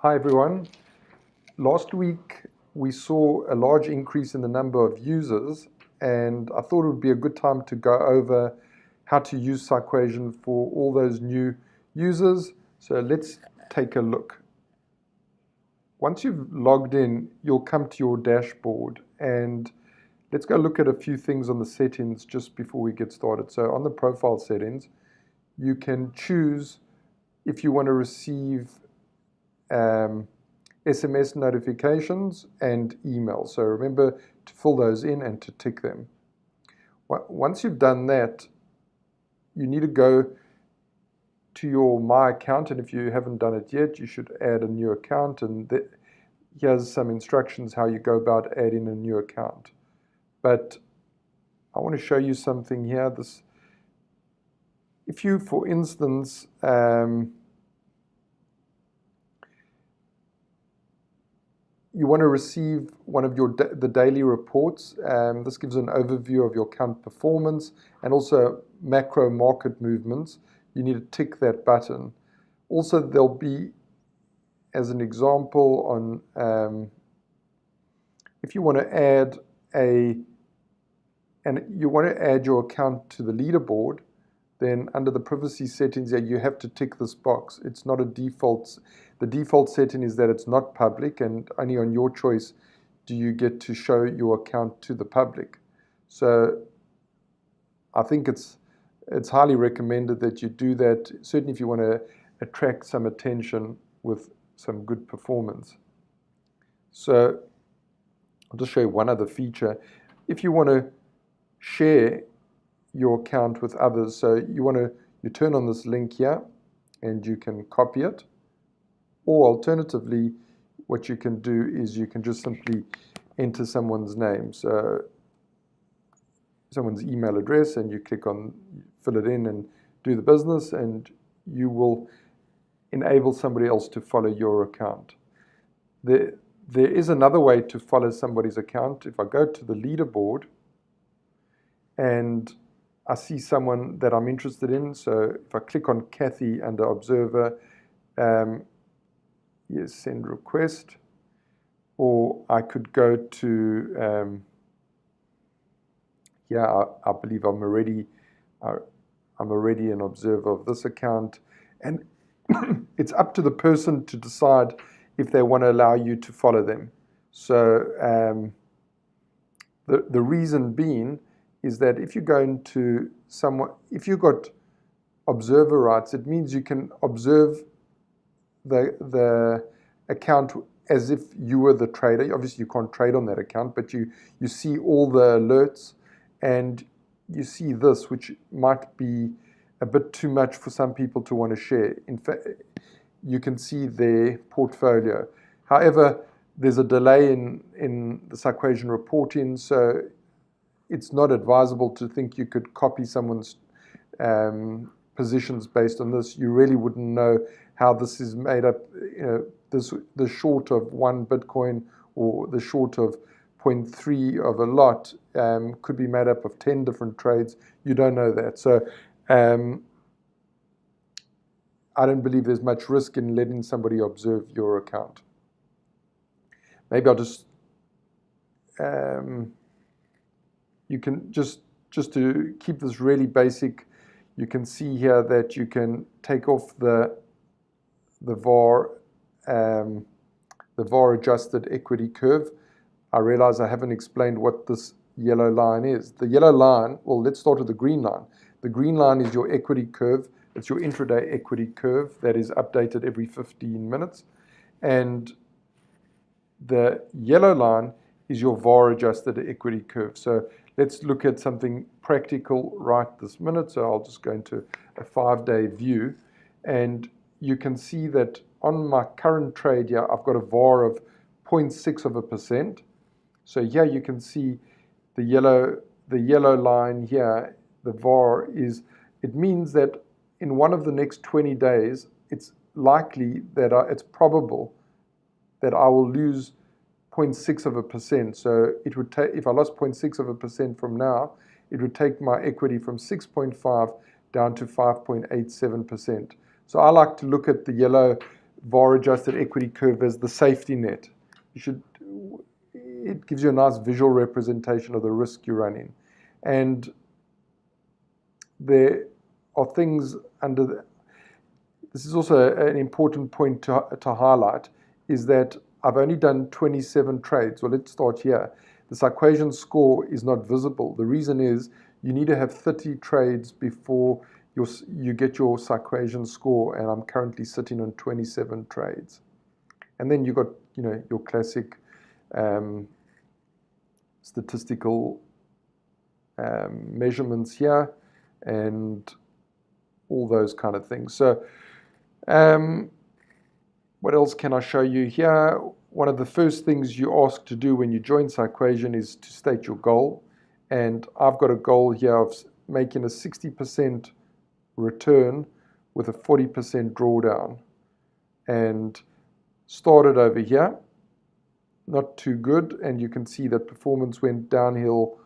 Hi everyone. Last week we saw a large increase in the number of users, and I thought it would be a good time to go over how to use PsyQuation for all those new users. So let's take a look. Once you've logged in, you'll come to your dashboard, and let's go look at a few things on the settings just before we get started. So on the profile settings, you can choose if you want to receive SMS notifications and emails. So remember to fill those in and to tick them. Once you've done that, you need to go to your My Account, and if you haven't done it yet, you should add a new account, and here's some instructions how you go about adding a new account. But I want to show you something here. If you, for instance, you want to receive one of the daily reports. This gives an overview of your account performance and also macro market movements. You need to tick that button. Also, there'll be, as an example, on if you want to add your account to the leaderboard, then under the privacy settings, you have to tick this box. It's not a default. The default setting is that it's not public, and only on your choice do you get to show your account to the public. So I think it's highly recommended that you do that, certainly if you want to attract some attention with some good performance. So I'll just show you one other feature. If you want to share your account with others, so you turn on this link here and you can copy it, or alternatively what you can do is you can just simply enter someone's name, so someone's email address, and you click on fill it in and do the business, and you will enable somebody else to follow your account. There is another way to follow somebody's account. If I go to the leaderboard and I see someone that I'm interested in, so if I click on Kathy under Observer, yes, send request, or I could go to, I believe I'm already an observer of this account, and it's up to the person to decide if they want to allow you to follow them. So the reason being is that if you go into if you've got observer rights, it means you can observe the account as if you were the trader. Obviously, you can't trade on that account, but you see all the alerts, and you see this, which might be a bit too much for some people to want to share. In fact, you can see their portfolio. However, there's a delay in the PsyQuation reporting, so it's not advisable to think you could copy someone's positions based on this. You really wouldn't know how this is made up. The short of 1 Bitcoin or the short of 0.3 of a lot could be made up of 10 different trades. You don't know that. So I don't believe there's much risk in letting somebody observe your account. Maybe I'll just you can just to keep this really basic, you can see here that you can take off the VAR adjusted equity curve. I realize I haven't explained what this yellow line is. The yellow line, well, let's start with the green line. The green line is your equity curve. It's your intraday equity curve that is updated every 15 minutes. And the yellow line is your VAR adjusted equity curve. So let's look at something practical right this minute. So I'll just go into a 5-day view, and you can see that on my current trade here, I've got a VAR of 0.6%. So here you can see the yellow line here, the VAR it means that in one of the next 20 days, it's likely that it's probable that I will lose 0.6%. So it would take, if I lost 0.6% from now, it would take my equity from 6.5 down to 5.87%. So I like to look at the yellow VAR adjusted equity curve as the safety net. It gives you a nice visual representation of the risk you're running. And there are things under this is also an important point to highlight, is that I've only done 27 trades. Well, let's start here. The PsyQuation score is not visible. The reason is you need to have 30 trades before you get your PsyQuation score, and I'm currently sitting on 27 trades. And then you got your classic statistical measurements here and all those kind of things. So what else can I show you here? One of the first things you ask to do when you join PsyQuation is to state your goal. And I've got a goal here of making a 60% return with a 40% drawdown. And started over here, not too good. And you can see that performance went downhill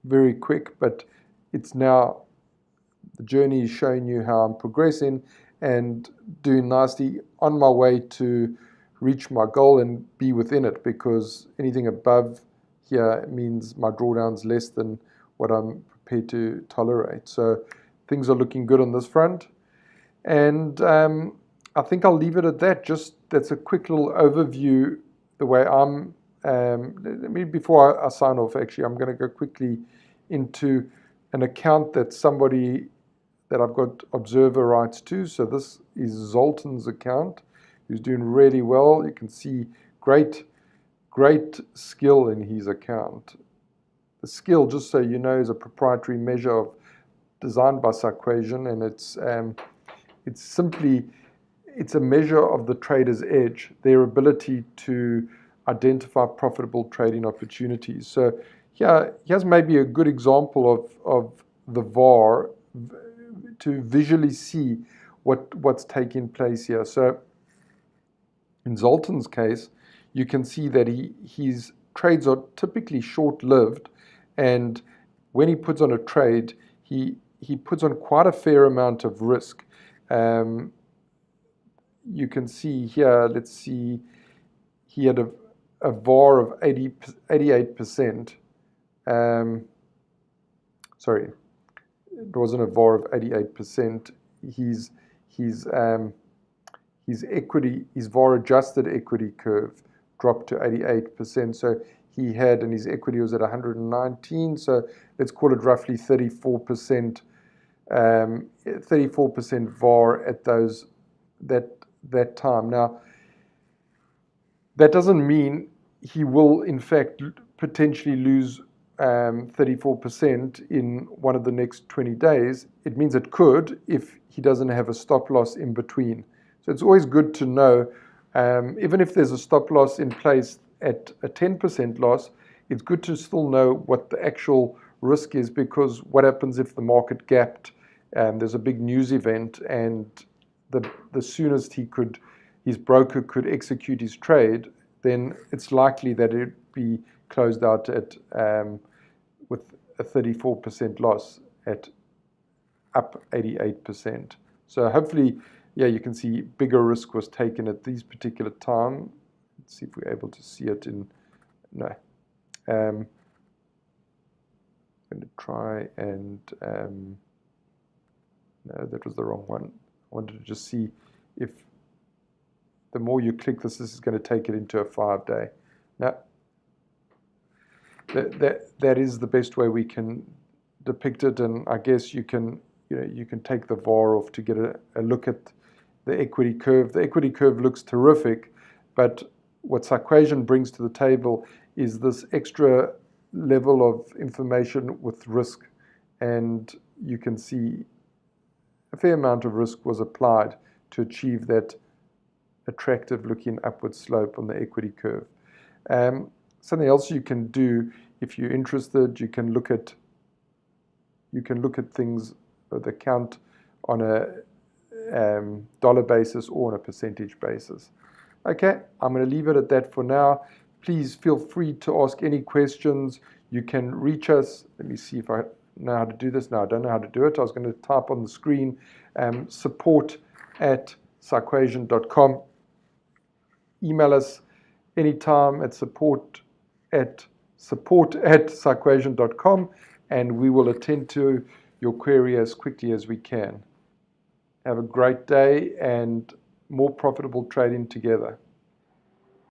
very quick, but it's now, the journey is showing you how I'm progressing and doing nicely on my way to reach my goal and be within it, because anything above here means my drawdown's less than what I'm prepared to tolerate. So things are looking good on this front. And I think I'll leave it at that. That's a quick little overview, the way I'm, before I sign off, actually, I'm going to go quickly into an account that I've got observer rights to. So this is Zoltan's account, who's doing really well. You can see great skill in his account. The skill, just so you know, is a proprietary measure designed by PsyQuation, and it's a measure of the trader's edge, their ability to identify profitable trading opportunities. So here's maybe a good example of the VAR to visually see what's taking place here. So in Zoltan's case, you can see that his trades are typically short-lived, and when he puts on a trade, he puts on quite a fair amount of risk. You can see here, let's see, he had a VAR of 88%. Sorry, it wasn't a VAR of 88%. His VAR adjusted equity curve dropped to 88%. So he had, and his equity was at 119. So let's call it roughly 34%. 34% VAR at that time. Now, that doesn't mean he will, in fact, potentially lose 34% in one of the next 20 days. It means it could if he doesn't have a stop loss in between. So it's always good to know, even if there's a stop loss in place at a 10% loss, it's good to still know what the actual risk is, because what happens if the market gapped and there's a big news event, and the soonest his broker could execute his trade, then it's likely that it'd be closed out at with a 34% loss at up 88%. So hopefully, you can see bigger risk was taken at these particular time. Let's see if we're able to see it in, no. I'm going to try and, no, that was the wrong one. I wanted to just see if the more you click this is going to take it into a 5-day. Now, that is the best way we can depict it, and I guess you can take the VAR off to get a look at the equity curve. The equity curve looks terrific, but what PsyQuation brings to the table is this extra level of information with risk, and you can see a fair amount of risk was applied to achieve that attractive looking upward slope on the equity curve. Something else you can do, if you're interested, you can look at things, the count on a dollar basis or on a percentage basis. Okay, I'm going to leave it at that for now. Please feel free to ask any questions. You can reach us. Let me see if I know how to do this. No, I don't know how to do it. I was going to type on the screen support at PsyQuation.com. Email us anytime at support@PsyQuation.com, and we will attend to your query as quickly as we can. Have a great day and more profitable trading together.